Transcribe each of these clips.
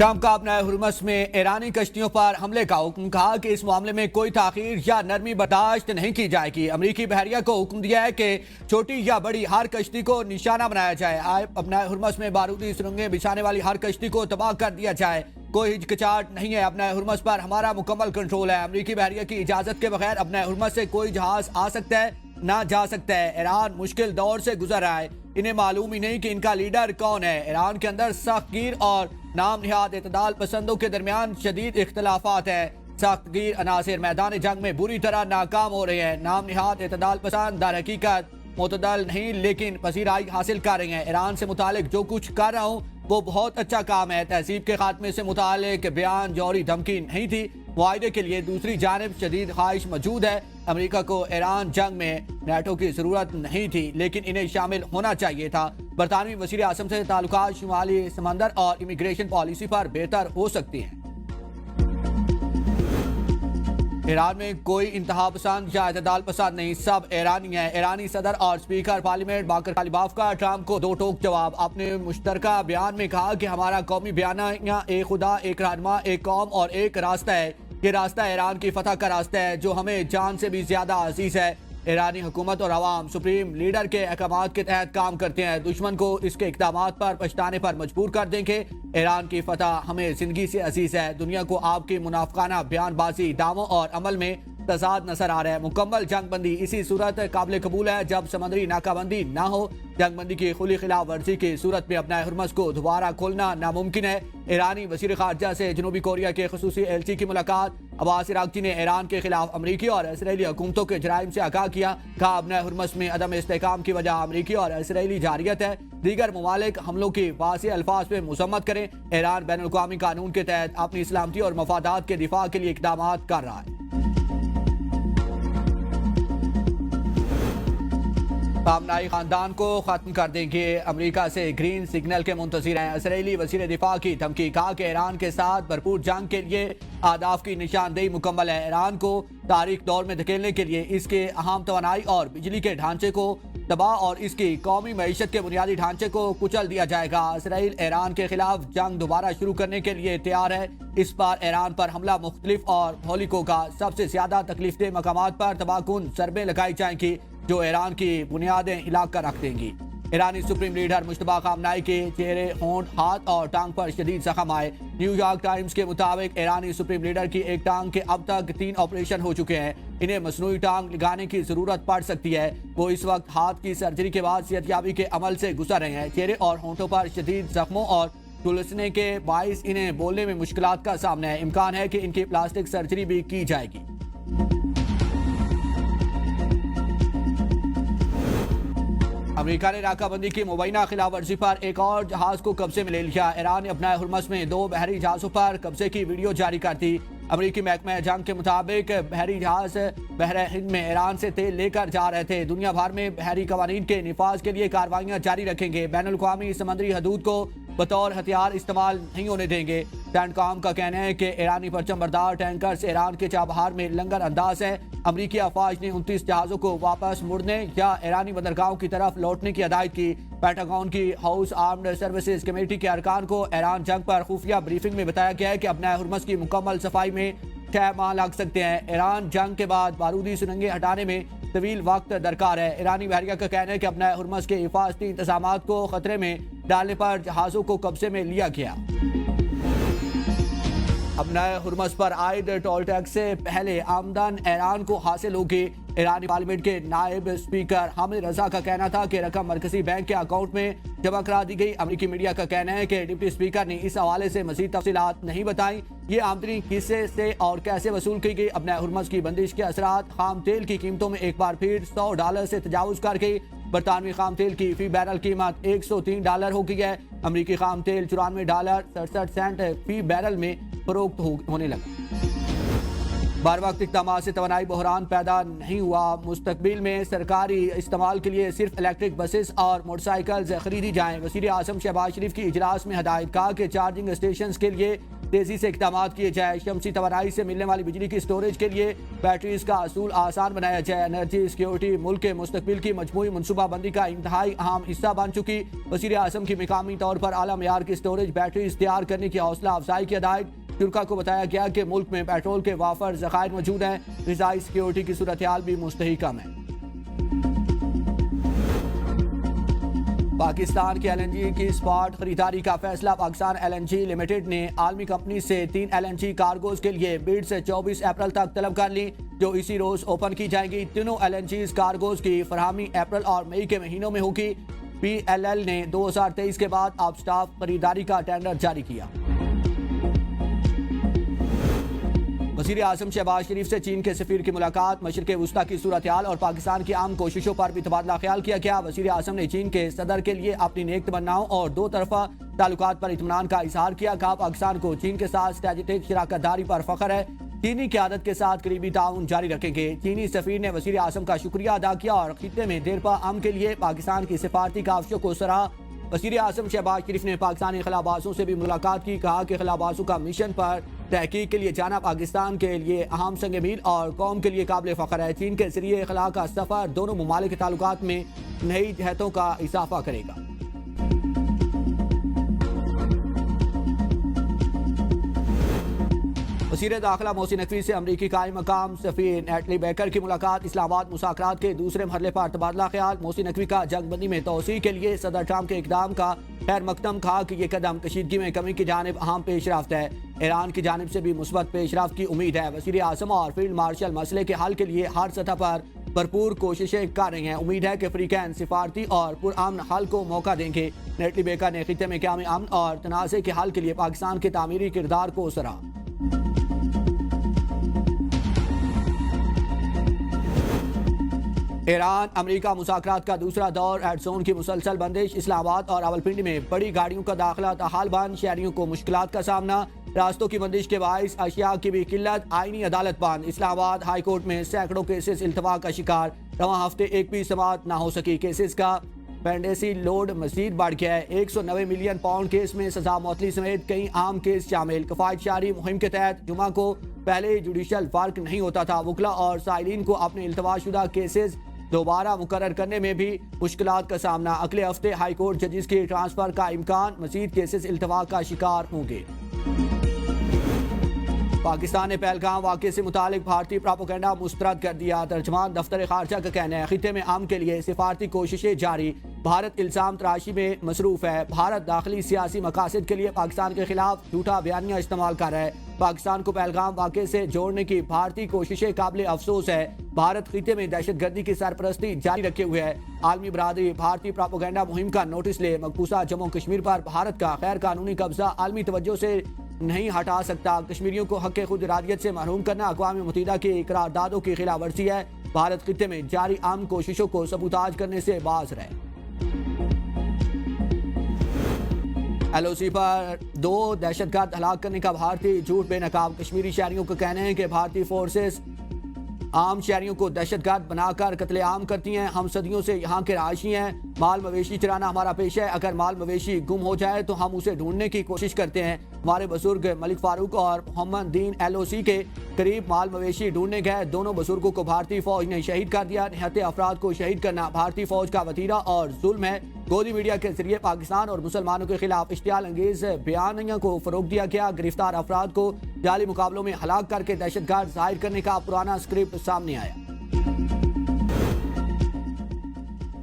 Trump کا اپنا ہرمس میں ایرانی کشتیوں پر حملے کا حکم، کہا کہ اس معاملے میں کوئی تاخیر یا نرمی برداشت نہیں کی جائے گی۔ امریکی بحریہ کو حکم دیا ہے کہ چھوٹی یا بڑی ہر کشتی کو نشانہ بنایا جائے، اپنا ہرمس میں بارودی سرنگیں بچھانے والی ہر کشتی کو تباہ کر دیا جائے۔ کوئی ہچکچاہٹ نہیں ہے، اپنا ہرمس پر ہمارا مکمل کنٹرول ہے۔ امریکی بحریہ کی اجازت کے بغیر اپنا ہرمس سے کوئی جہاز آ سکتا ہے نہ جا سکتا ہے۔ ایران مشکل دور سے گزر رہا ہے، انہیں معلوم ہی نہیں کہ ان کا لیڈر کون ہے۔ ایران کے اندر سخت گیر اور نام نہاد اعتدال پسندوں کے درمیان شدید اختلافات ہیں۔ سخت گیر عناصر میدان جنگ میں بری طرح ناکام ہو رہے ہیں۔ نام نہاد اعتدال پسند در حقیقت معتدل نہیں لیکن پذیرائی حاصل کر رہے ہیں۔ ایران سے متعلق جو کچھ کر رہا ہوں وہ بہت اچھا کام ہے۔ تہذیب کے خاتمے سے متعلق بیان جوہری دھمکی نہیں تھی، معاہدے کے لیے دوسری جانب شدید خواہش موجود ہے۔ امریکہ کو ایران جنگ میں نیٹو کی ضرورت نہیں تھی لیکن انہیں شامل ہونا چاہیے تھا۔ برطانوی وزیر اعظم سے تعلقات شمالی سمندر اور امیگریشن پالیسی پر بہتر ہو سکتی ہیں۔ ایران میں کوئی انتہا پسند یا اعتدال پسند نہیں، سب ایرانی ہیں۔ ایرانی صدر اور اسپیکر پارلیمنٹ باقر کالیباف کا ٹرمپ کو دو ٹوک جواب۔ اپنے مشترکہ بیان میں کہا کہ ہمارا قومی بیانیہ ایک خدا، ایک رہنما، ایک قوم اور ایک راستہ ہے۔ یہ راستہ ایران کی فتح کا راستہ ہے جو ہمیں جان سے بھی زیادہ عزیز ہے۔ ایرانی حکومت اور عوام سپریم لیڈر کے احکامات کے تحت کام کرتے ہیں، دشمن کو اس کے اقدامات پر پچھتانے پر مجبور کر دیں گے۔ ایران کی فتح ہمیں زندگی سے عزیز ہے۔ دنیا کو آپ کی منافقانہ بیان بازی، دعووں اور عمل میں تضاد نظر آ رہا ہے۔ مکمل جنگ بندی اسی صورت قابل قبول ہے جب سمندری ناکہ بندی نہ ہو۔ جنگ بندی کی کھلی خلاف ورزی کی صورت میں اپنا ہرمس کو دوبارہ کھولنا ناممکن ہے۔ ایرانی وزیر خارجہ سے جنوبی کوریا کے خصوصی ایلچی کی ملاقات۔ عباس عراقچی نے ایران کے خلاف امریکی اور اسرائیلی حکومتوں کے جرائم سے آگاہ کیا، کہا اپنا ہرمس میں عدم استحکام کی وجہ امریکی اور اسرائیلی جارحیت ہے۔ دیگر ممالک حملوں کی واضح الفاظ میں مذمت کریں۔ ایران بین الاقوامی قانون کے تحت اپنی سلامتی اور مفادات کے دفاع کے لیے اقدامات کر رہا ہے۔ خامنائی خاندان کو ختم کر دیں گے، امریکہ سے گرین سگنل کے منتظر ہیں۔ اسرائیلی وزیر دفاع کی دھمکی، کہا کہ ایران کے ساتھ بھرپور جنگ کے لیے اہداف کی نشاندہی مکمل ہے۔ ایران کو تاریخ دور میں دھکیلنے کے لیے اس کے اہم توانائی اور بجلی کے ڈھانچے کو تباہ اور اس کی قومی معیشت کے بنیادی ڈھانچے کو کچل دیا جائے گا۔ اسرائیل ایران کے خلاف جنگ دوبارہ شروع کرنے کے لیے تیار ہے۔ اس بار ایران پر حملہ مختلف اور ہولک ہوگا۔ سب سے زیادہ تکلیف دہ مقامات پر تباہ کن ضربیں لگائی جائیں گی جو ایران کی بنیادیں ہلا کر رکھ دیں گی۔ ایرانی سپریم لیڈر مجتبیٰ خامنائی کے چہرے، ہونٹ، ہاتھ اور ٹانگ پر شدید زخم آئے۔ نیو یارک ٹائمز کے مطابق ایرانی سپریم لیڈر کی ایک ٹانگ کے اب تک 3 آپریشن ہو چکے ہیں، انہیں مصنوعی ٹانگ لگانے کی ضرورت پڑ سکتی ہے۔ وہ اس وقت ہاتھ کی سرجری کے بعد صحت یابی کے عمل سے گزر رہے ہیں۔ چہرے اور ہونٹوں پر شدید زخموں اور جھلسنے کے باعث انہیں بولنے میں مشکلات کا سامنا ہے۔ امکان ہے کہ ان کی پلاسٹک سرجری بھی کی جائے گی۔ امریکہ نے ناکہ بندی کی مبینہ خلاف ورزی پر ایک اور جہاز کو قبضے میں لے لیا۔ ایران نے اپنا ہرمس میں 2 بحری جہازوں پر قبضے کی ویڈیو جاری کر دی۔ امریکی محکمہ جنگ کے مطابق بحری جہاز بحر ہند میں ایران سے تیل لے کر جا رہے تھے۔ دنیا بھر میں بحری قوانین کے نفاذ کے لیے کارروائیاں جاری رکھیں گے، بین الاقوامی سمندری حدود کو بطور ہتھیار استعمال نہیں ہونے دیں گے۔ سینٹ کام کا کہنا ہے کہ ایرانی پرچم بردار ٹینکرز ایران کے چابہار میں لنگر انداز ہیں۔ امریکی افواج نے 29 جہازوں کو واپس مڑنے یا ایرانی بندرگاہوں کی طرف لوٹنے کی ہدایت کی۔ پینٹاگون کی ہاؤس آرمڈ سروسز کمیٹی کے ارکان کو ایران جنگ پر خفیہ بریفنگ میں بتایا گیا ہے کہ اپنا ہرمس کی مکمل صفائی میں 6 ماہ لگ سکتے ہیں۔ ایران جنگ کے بعد بارودی سرنگیں ہٹانے میں طویل وقت درکار ہے۔ ایرانی بحریہ کا کہنا ہے کہ اپنا ہرمس کے حفاظتی انتظامات کو خطرے میں ڈالنے پر جہازوں کو قبضے میں لیا گیا۔ اپنا ہرمس پر عائد ٹول ٹیکس سے پہلے آمدن ایران کو حاصل ہوگی۔ ایرانی پارلیمنٹ کے نائب اسپیکر حامد رضا کا کہنا تھا کہ رقم مرکزی بینک کے اکاؤنٹ میں جمع کرا دی گئی۔ امریکی میڈیا کا کہنا ہے کہ ڈپٹی اسپیکر نے اس حوالے سے مزید تفصیلات نہیں بتائیں۔ یہ آمدنی کس سے اور کیسے وصول کی گئی؟ اپنا ہرمس کی بندش کے اثرات خام تیل کی قیمتوں میں ایک بار پھر $100 سے تجاوز کر گئی۔ برطانوی خام تیل کی فی بیرل قیمت $103 ہو گئی ہے۔ امریکی خام تیل $94.67 فی بیرل میں فروخت ہونے لگا۔ بار وقت اقدامات سے توانائی بحران پیدا نہیں ہوا۔ مستقبل میں سرکاری استعمال کے لیے صرف الیکٹرک بسز اور موٹر سائیکلز خریدی جائیں۔ وزیر اعظم شہباز شریف کی اجلاس میں ہدایت، کہا کہ چارجنگ اسٹیشنز کے لیے تیزی سے اقدامات کیے جائے، شمسی توانائی سے ملنے والی بجلی کی سٹوریج کے لیے بیٹریز کا اصول آسان بنایا جائے، انرجی سیکیورٹی ملک کے مستقبل کی مجموعی منصوبہ بندی کا انتہائی اہم حصہ بن چکی۔ وزیر اعظم کی مقامی طور پر اعلیٰ معیار کی سٹوریج بیٹریز تیار کرنے کی حوصلہ افزائی کی ہدایت۔ شرکاء کو بتایا گیا کہ ملک میں پیٹرول کے وافر ذخائر موجود ہیں، غذائی سیکیورٹی کی صورتحال بھی مستحکم ہے۔ پاکستان کی ایل این جی کی اسپاٹ خریداری کا فیصلہ۔ Pakistan L N G limited نے عالمی کمپنی سے 3 ایل این جی کارگوز کے لیے بڈ سے 24 اپریل تک طلب کر لی، جو اسی روز اوپن کی جائیں گی۔ تینوں ایل این جیز کارگوز کی فراہمی اپریل اور مئی کے مہینوں میں ہوگی۔ پی ایل ایل نے 2023 کے بعد اب سٹاف خریداری کا ٹینڈر جاری کیا۔ وزیر اعظم شہباز شریف سے چین کے سفیر کی ملاقات، مشرق وسطیٰ کی صورتحال اور پاکستان کی عام کوششوں پر بھی تبادلہ خیال کیا گیا۔ وزیر اعظم نے چین کے صدر کے لیے اپنی نیک تمناؤں اور دو طرفہ تعلقات پر اطمینان کا اظہار کیا۔ کہا پاکستان کو چین کے ساتھ اسٹریٹجک شراکت داری پر فخر ہے، چینی قیادت کے ساتھ قریبی تعاون جاری رکھیں گے۔ چینی سفیر نے وزیر اعظم کا شکریہ ادا کیا اور خطے میں دیرپا امن کے لیے پاکستان کی سفارتی کاوشوں کو سراہا۔ وزیر اعظم شہباز شریف نے پاکستانی خلا بازوں سے بھی ملاقات کی، کہا کہ خلا بازوں کا مشن پر تحقیق کے لیے جانا پاکستان کے لیے اہم سنگ میل اور قوم کے لیے قابل فخر ہے۔ چین کے ذریعے خلا کا سفر دونوں ممالک کے تعلقات میں نئی جہتوں کا اضافہ کرے گا۔ وزیر داخلہ محسن نقوی سے امریکی قائم مقام سفیر نیٹلی بیکر کی ملاقات، اسلام آباد مذاکرات کے دوسرے مرحلے پر تبادلہ خیال۔ محسن نقوی کا جنگ بندی میں توسیع کے لیے صدر ٹرمپ کے اقدام کا خیر مقدم، کہا کہ یہ قدم کشیدگی میں کمی کی جانب اہم پیش رفت ہے۔ ایران کی جانب سے بھی مثبت پیش رفت کی امید ہے۔ وزیر اعظم اور فیلڈ مارشل مسئلے کے حل کے لیے ہر سطح پر بھرپور کوششیں کر رہے ہیں۔ امید ہے کہ فریقین سفارتی اور پرامن حل کو موقع دیں گے۔ نیٹلی بیکر نے خطے میں قیام امن اور تنازع کے حل کے لیے پاکستان کے تعمیری کردار کو سراہا۔ ایران امریکہ مذاکرات کا دوسرا دور، ریڈ زون کی مسلسل بندش، اسلام آباد اور راولپنڈی میں بڑی گاڑیوں کا داخلہ تاحال بند، شہریوں کو مشکلات کا سامنا، راستوں کی بندش کے باعث اشیاء کی بھی قلت، آئینی عدالت بند، اسلام آباد ہائی کورٹ میں سینکڑوں کیسز التوا کا شکار، رواں ہفتے ایک بھی سماعت نہ ہو سکی، کیسز کا پینڈیسی لوڈ مزید بڑھ گیا ہے۔ 190 ملین پاؤنڈ کیس میں سزا معطلی سمیت کئی عام کیس شامل۔ کفایت شعری مہم کے تحت جمعہ کو پہلے جوڈیشل فرق نہیں ہوتا تھا، وکلا اور سائلین کو اپنے التوا شدہ کیسز دوبارہ مقرر کرنے میں بھی مشکلات کا سامنا۔ اگلے ہفتے ہائی کورٹ ججز کی ٹرانسفر کا امکان، مزید کیسز التوا کا شکار ہوں گے۔ پاکستان نے پہلگام واقعے سے متعلق بھارتی پراپوگنڈا مسترد کر دیا۔ ترجمان دفتر خارجہ کا کہنا ہے خطے میں امن کے لیے سفارتی کوششیں جاری، بھارت الزام تراشی میں مصروف ہے۔ بھارت داخلی سیاسی مقاصد کے لیے پاکستان کے خلاف جھوٹا بیانیہ استعمال کر رہا ہے۔ پاکستان کو پہلگام واقعے سے جوڑنے کی بھارتی کوششیں قابل افسوس ہے۔ بھارت خطے میں دہشت گردی کی سرپرستی جاری رکھے ہوئے ہے۔ عالمی برادری بھارتی پراپوگنڈا مہم کا نوٹس لے، مقبوضہ جموں کشمیر پر بھارت کا غیر قانونی قبضہ عالمی توجہ سے نہیں ہٹا سکتا۔ کشمیریوں کو حق خود ارادیت سے محروم کرنا اقوام متحدہ کی قراردادوں کی خلاف ورزی ہے۔ بھارت خطے میں جاری عام کوششوں کو سبوتاژ کرنے سے باز رہے۔ ایل او سی پر 2 دہشت گرد ہلاک کرنے کا بھارتی جھوٹ بے نقاب۔ کشمیری شہریوں کا کہنا ہے کہ بھارتی فورسز عام شہریوں کو دہشت گرد بنا کر قتل عام کرتی ہیں۔ ہم صدیوں سے یہاں کے رہائشی ہیں، مال مویشی چرانا ہمارا پیشہ ہے۔ اگر مال مویشی گم ہو جائے تو ہم اسے ڈھونڈنے کی کوشش کرتے ہیں۔ ہمارے بزرگ ملک فاروق اور محمد دین ایل او سی کے قریب مال مویشی ڈھونڈنے گئے، دونوں بزرگوں کو بھارتی فوج نے شہید کر دیا۔ نہتے افراد کو شہید کرنا بھارتی فوج کا وتیرہ اور ظلم ہے۔ گودی میڈیا کے ذریعے پاکستان اور مسلمانوں کے خلاف اشتعال انگیز بیانیہ کو فروغ دیا گیا۔ گرفتار افراد کو جعلی مقابلوں میں ہلاک کر کے دہشت گرد ظاہر کرنے کا پرانا اسکرپٹ سامنے آیا۔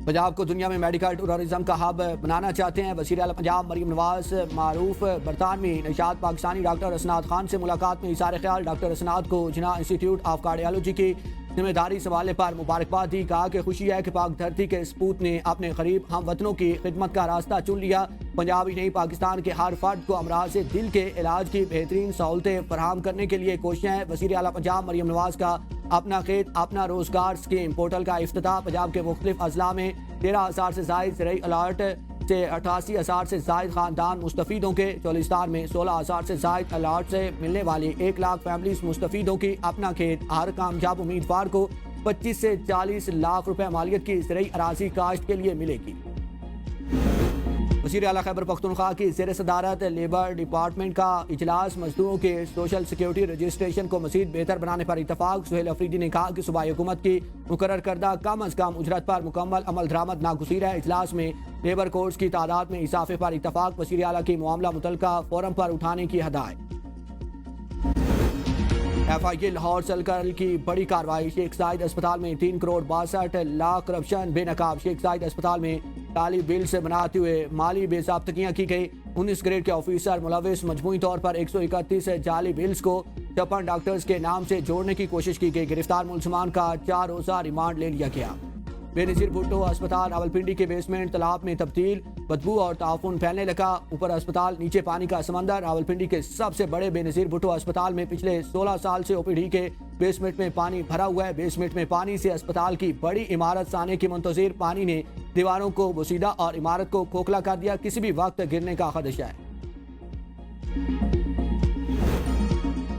پنجاب کو دنیا میں میڈیکل ٹورازم کا ہب بنانا چاہتے ہیں۔ وزیر اعلیٰ پنجاب مریم نواز معروف برطانوی نژاد پاکستانی ڈاکٹر اسناد خان سے ملاقات میں اظہار خیال۔ ڈاکٹر اسناد کو جناح انسٹی ٹیوٹ آف کارڈیالوجی کی ذمہ داری سنبھالنے پر مبارکباد دی۔ کہا کہ خوشی ہے کہ پاک دھرتی کے سپوت نے اپنے قریب ہم وطنوں کی خدمت کا راستہ چن لیا۔ پنجاب ہی نہیں، پاکستان کے ہر فرد کو امراض دل کے علاج کی بہترین سہولتیں فراہم کرنے کے لیے کوششیں ہیں۔ وزیر اعلیٰ پنجاب مریم نواز کا اپنا کھیت اپنا روزگار اسکیم پورٹل کا افتتاح۔ پنجاب کے مختلف اضلاع میں 13,000 سے زائد زرعی الرٹ سے 88,000 سے زائد خاندان مستفید ہوں گے۔ چولستان میں 16,000 سے زائد الرٹ سے ملنے والی 1 لاکھ فیملیز مستفید ہوں گی۔ اپنا کھیت ہر کامیاب امیدوار کو 25 سے 40 لاکھ روپے مالیت کی زرعی اراضی کاشت کے لیے ملے گی۔ وزیر اعلیٰ خیبر پختونخوا کی زیر صدارت لیبر ڈپارٹمنٹ کا اجلاس مزدوروں کے سوشل سیکیورٹی رجسٹریشن کو مزید بہتر بنانے پر اتفاق۔ سہیل افریدی نے کہا کہ صوبائی حکومت کی مقرر کردہ کم از کم اجرت پر مکمل عمل درآمد ناگزیر ہے۔ اجلاس میں لیبر کورٹس کی تعداد میں اضافے پر اتفاق۔ وزیر اعلیٰ کی معاملہ متعلقہ فورم پر اٹھانے کی ہدایت۔ ایف آئی اے لاہور سرکل کی بڑی کارروائی۔ شیخ زاید اسپتال میں 3 کروڑ 62 لاکھ کرپشن بے نقاب۔ شیخ زاید اسپتال میں کالی بل سے بناتے ہوئے مالی بے ضابطگیاں کی گئی۔ 19 گریڈ کے آفیسر ملوث۔ مجموعی طور پر 131 جعلی بلز کو 56 ڈاکٹرز کے نام سے جوڑنے کی کوشش کی گئی۔ گرفتار ملزمان کا 4 روزہ ریمانڈ لے لیا گیا۔ بے نظیر بھٹو اسپتال راولپنڈی کے بیسمنٹ تالاب میں تبدیل۔ بدبو اور تعفن پھیلنے لگا۔ اوپر اسپتال نیچے پانی کا سمندر۔ راولپنڈی کے سب سے بڑے بے نظیر بھٹو اسپتال میں پچھلے 16 سال سے او پی ڈی کے بیسمنٹ میں پانی بھرا ہوا ہے۔ بیسمنٹ میں پانی سے اسپتال کی بڑی عمارت سانے کی منتظر۔ پانی نے دیواروں کو بوسیدہ اور عمارت کو کھوکھلا کر دیا۔ کسی بھی وقت گرنے کا خدشہ ہے۔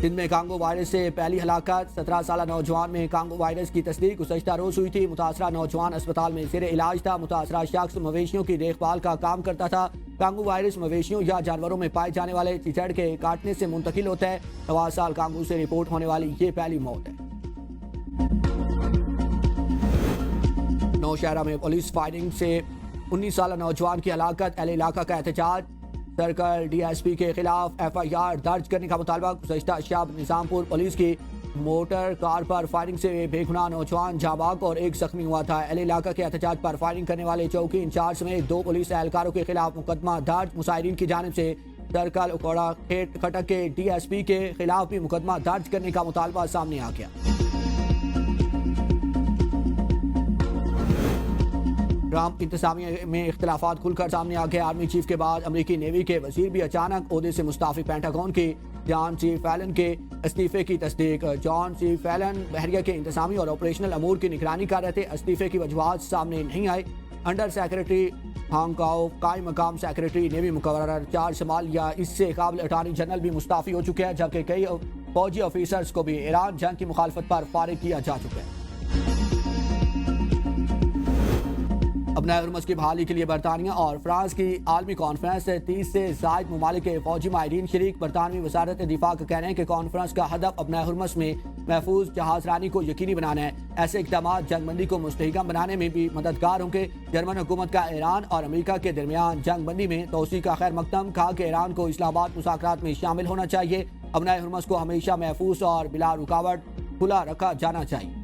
سندھ میں کانگو وائرس سے پہلی ہلاکت۔ 17 سالہ نوجوان میں کانگو وائرس کی تصدیق گزشتہ روز ہوئی تھی۔ متاثرہ نوجوان اسپتال میں زیر علاج تھا۔ متاثرہ شخص مویشیوں کی دیکھ بھال کا کام کرتا تھا۔ کانگو وائرس مویشیوں یا جانوروں میں پائے جانے والے چیچڑ کے کاٹنے سے منتقل ہوتا ہے۔ 9 سال کانگو سے رپورٹ ہونے والی یہ پہلی موت ہے۔ نوشہرہ میں پولیس فائرنگ سے 19 سالہ نوجوان کی ہلاکت۔ اہل علاقہ کا احتجاج۔ سرکل ڈی ایس پی کے خلاف ایف آئی آر درج کرنے کا مطالبہ۔ گزشتہ شب نظام پور پولیس کی موٹر کار پر فائرنگ سے بے گناہ نوجوان جاں بحق اور 1 زخمی ہوا تھا۔ اہل علاقہ کے احتجاج پر فائرنگ کرنے والے چوکی انچارج سمیت 2 پولیس اہلکاروں کے خلاف مقدمہ درج۔ مظاہرین کی جانب سے سرکل اکوڑا کھٹک کے ڈی ایس پی کے خلاف بھی مقدمہ درج کرنے کا مطالبہ سامنے آ گیا۔ ٹرمپ انتظامیہ میں اختلافات کھل کر سامنے آ گئے۔ آرمی چیف کے بعد امریکی نیوی کے وزیر بھی اچانک عہدے سے مستعفی۔ پینٹاگون کی جان سی فیلن کے استعفے کی تصدیق۔ جان سی فیلن بحریہ کے انتظامی اور آپریشنل امور کی نگرانی کر رہے تھے۔ استعفے کی وجوہات سامنے نہیں آئی۔ انڈر سیکرٹری ہانگ کاؤ قائم مقام سیکرٹری نیوی مقرر 4 شمال یا اس سے قابل اٹارنی جنرل بھی مستعفی ہو چکے ہیں، جبکہ کئی فوجی آفیسرز کو بھی ایران جنگ کی مخالفت پر فارغ کیا جا چکا ہے۔ ابنائے ہرمز کی بحالی کے لیے برطانیہ اور فرانس کی عالمی کانفرنس سے 30 سے زائد ممالک کے فوجی ماہرین شریک۔ برطانوی وزارت دفاع کا کہنا ہے کہ کانفرنس کا ہدف ابنائے ہرمز میں محفوظ جہاز رانی کو یقینی بنانا ہے۔ ایسے اقدامات جنگ بندی کو مستحکم بنانے میں بھی مددگار ہوں گے۔ جرمن حکومت کا ایران اور امریکہ کے درمیان جنگ بندی میں توسیع کا خیر مقدم۔ کہا کہ ایران کو اسلام آباد مذاکرات میں شامل ہونا چاہیے۔ ابنائے ہرمز کو ہمیشہ محفوظ اور بلا رکاوٹ کھلا رکھا جانا چاہیے۔